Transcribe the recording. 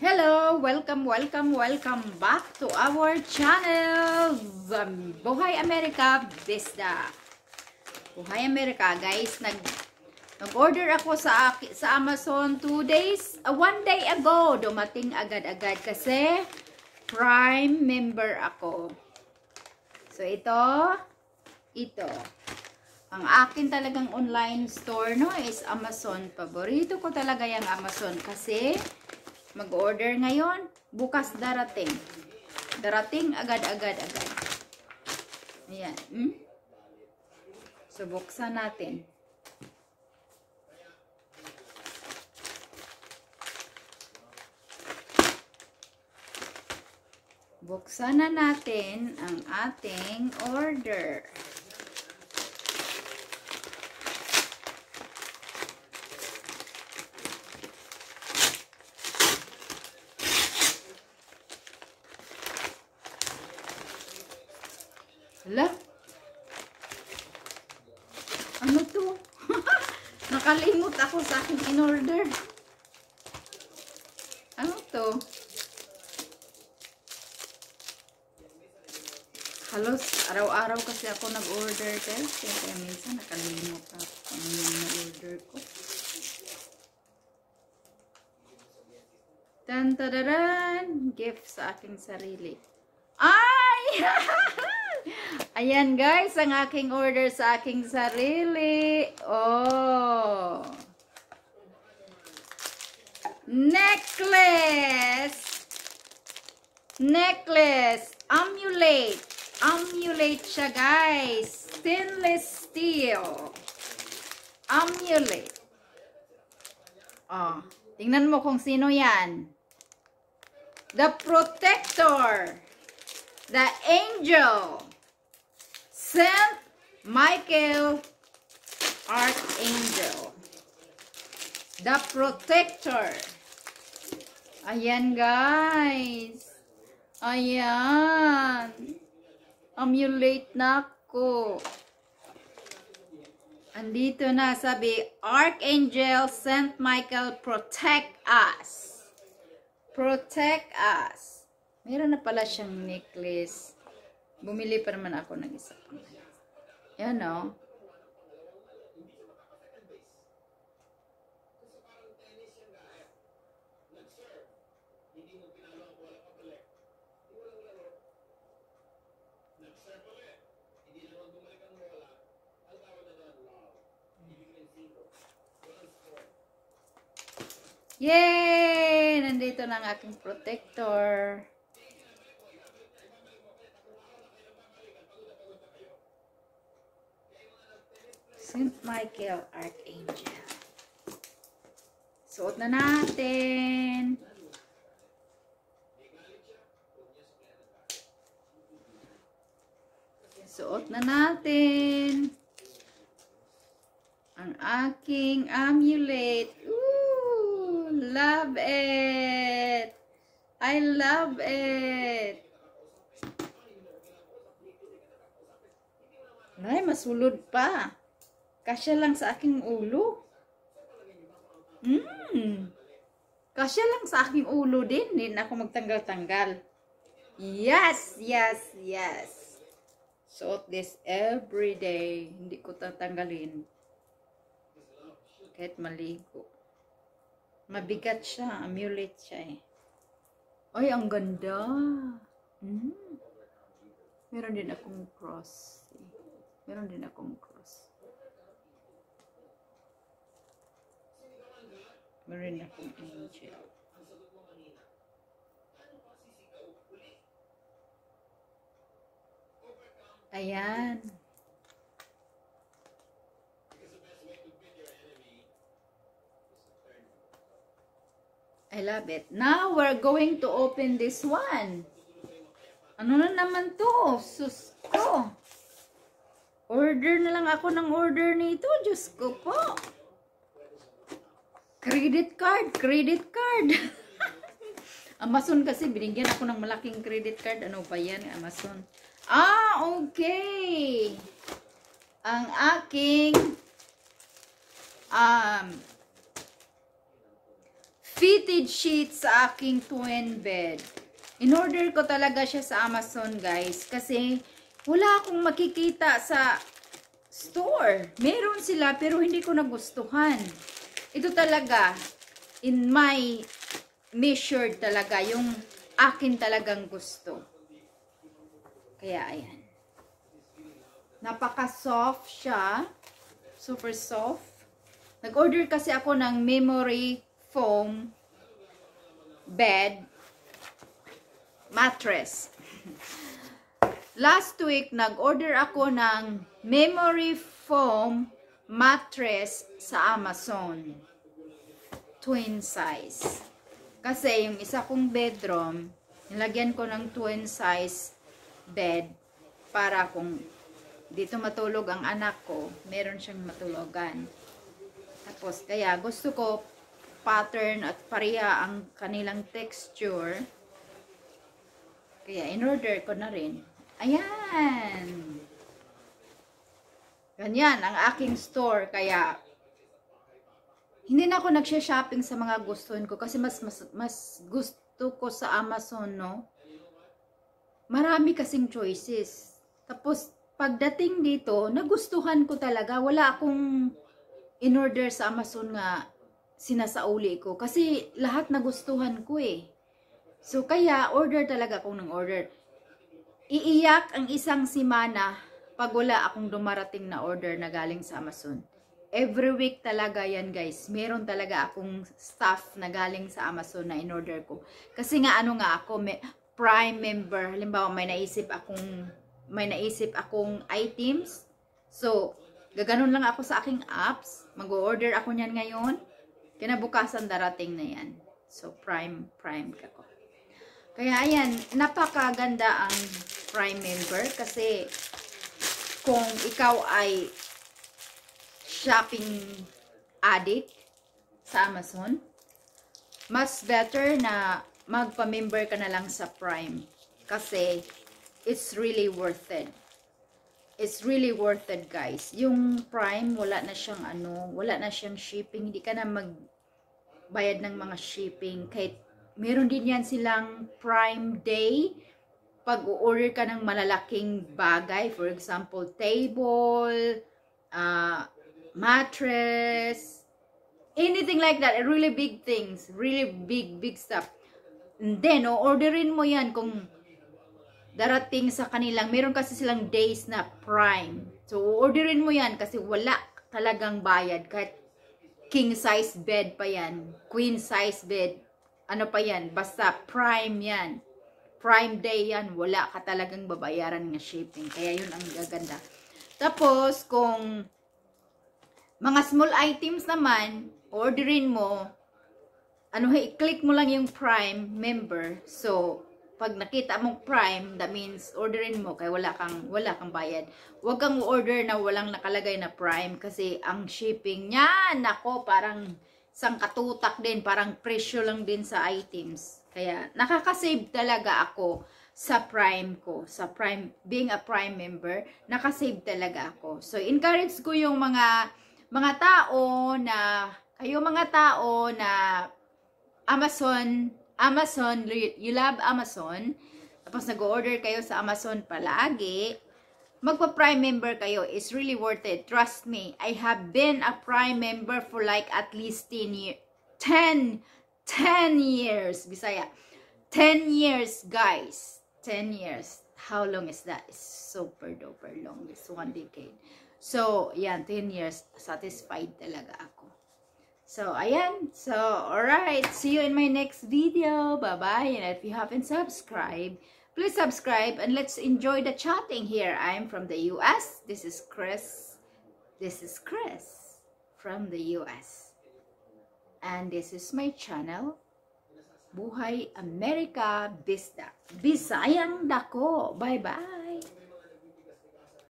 Hello! Welcome back to our channel, Buhay Amerika Vista. Buhay Amerika, guys. Nag-order ako sa Amazon 1 day ago. Dumating agad-agad kasi Prime member ako. So, ito. Ang akin talagang online store, no, is Amazon. Paborito ko talaga yung Amazon kasi mag-order ngayon, bukas darating. Darating agad-agad. Ayan. So, buksan natin. Buksan na natin ang ating order. Hala? Ano to? Nakalimot ako sa aking in-order. Ano to? Halos araw-araw kasi ako nag-order, guys. Kaya minsan nakalimot ako ang na-order ko. Tan-tadaran! Gift sa aking sarili. Ay! Ayan, guys, ang aking order sa aking sarili. Oh! Necklace! Amulet siya, guys. Stainless steel. Amulet. Oh, tingnan mo kung sino yan. The Protector. The Angel. Saint Michael Archangel. The Protector. Ayan, guys. Ayan. Amulet na ako. Andito na, sabi, Archangel Saint Michael, protect us. Protect us. Meron na pala siyang necklace. Bumili pa naman ako ng isa. Yan, o. Yay! Nandito na ang aking protector. Saint Michael Archangel. Suot na natin. Suot na natin ang aking amulet. Ooh, love it. I love it. Ay, masulod pa. Kasya lang sa aking ulo. Kasya lang sa aking ulo din. Hindi na ako magtanggal-tanggal. Yes. Suot this every day. Hindi ko tatanggalin. Kahit maligo. Mabigat siya. Amulet siya eh. Ay, ang ganda. Meron din akong cross. Meron din akong cross. Meron din akong angel. Ayan. I love it. Now, we're going to open this one. Ano na naman to? Sus ko. Order na lang ako ng order nito. Diyos ko po. Credit card. Amazon kasi, binigyan ako ng malaking credit card. Ano ba yan? Amazon. Ah, okay. Ang aking fitted sheet sa aking twin bed. In-order ko talaga siya sa Amazon, guys. Kasi wala akong makikita sa store. Meron sila pero hindi ko nagustuhan. Ito talaga, in my measured talaga, yung akin talagang gusto. Kaya ayan. Napaka-soft siya. Super soft. Nag-order kasi ako ng memory foam bed mattress. Last week, nag-order ako ng memory foam mattress sa Amazon. Twin size. Kasi yung isa kong bedroom, nilagyan ko ng twin size bed para kung dito matulog ang anak ko, meron siyang matulogan. Tapos, kaya gusto ko pattern at pareha ang kanilang texture. Kaya, in-order ko na rin. Ayan. Ganyan, ang aking store. Kaya, hindi na ako nagsha-shopping sa mga gustuhin ko. Kasi mas gusto ko sa Amazon, no? Marami kasing choices. Tapos, pagdating dito, nagustuhan ko talaga. Wala akong in-order sa Amazon nga sinasauli ko. Kasi lahat nagustuhan ko eh. So, kaya order talaga akong ng order. Iiyak ang isang simana pag wala akong dumarating na order na galing sa Amazon. Every week talaga yan, guys. Meron talaga akong stuff na galing sa Amazon na in-order ko. Kasi nga ano nga ako, Prime member. Halimbawa, may naisip akong items. So, gaganon lang ako sa aking apps. Mag-order ako niyan ngayon. Kinabukasan darating na yan. So, Prime ako. Kaya ayan, napakaganda ang Prime member kasi kung ikaw ay shopping addict sa Amazon, mas better na magpa-member ka na lang sa Prime kasi it's really worth it. It's really worth it, guys. Yung Prime, wala na siyang shipping. Hindi ka na magbayad ng mga shipping. Kahit meron din yan silang Prime Day. Pag order ka ng malalaking bagay, for example, table, mattress, anything like that, really big things, really big stuff. And then, orderin mo yan kung darating sa kanilang, meron kasi silang days na Prime. So, orderin mo yan kasi wala talagang bayad. Kahit king size bed pa yan, queen size bed, ano pa yan, basta Prime yan. Prime Day yan, wala ka talagang babayaran ng shipping. Kaya yun ang gaganda. Tapos, kung mga small items naman, orderin mo, i-click mo lang yung Prime member. So, pag nakita mong Prime, that means orderin mo kaya wala kang bayad. Huwag kang order na walang nakalagay na Prime kasi ang shipping niya, nako, parang isang katutak din, parang presyo lang din sa items. Kaya nakaka-save talaga ako sa Prime ko. Sa Prime, being a Prime member, nakasave talaga ako. So, encourage ko yung mga tao na, kayo mga tao na Amazon, you love Amazon, tapos nag-order kayo sa Amazon palagi, magpa-Prime member kayo. It's really worth it. Trust me. I have been a Prime member for like at least 10 years. Bisaya. 10 years, guys. 10 years. How long is that? It's super duper long. It's 1 decade. So, yan, 10 years. Satisfied talaga ako. So, ayan. So, alright. See you in my next video. Bye-bye. And if you haven't subscribed, please subscribe and let's enjoy the chatting here. I'm from the US. This is Chris. This is Chris from the US. And this is my channel, Buhay America Bisda. Bisayang Dako. Bye-bye.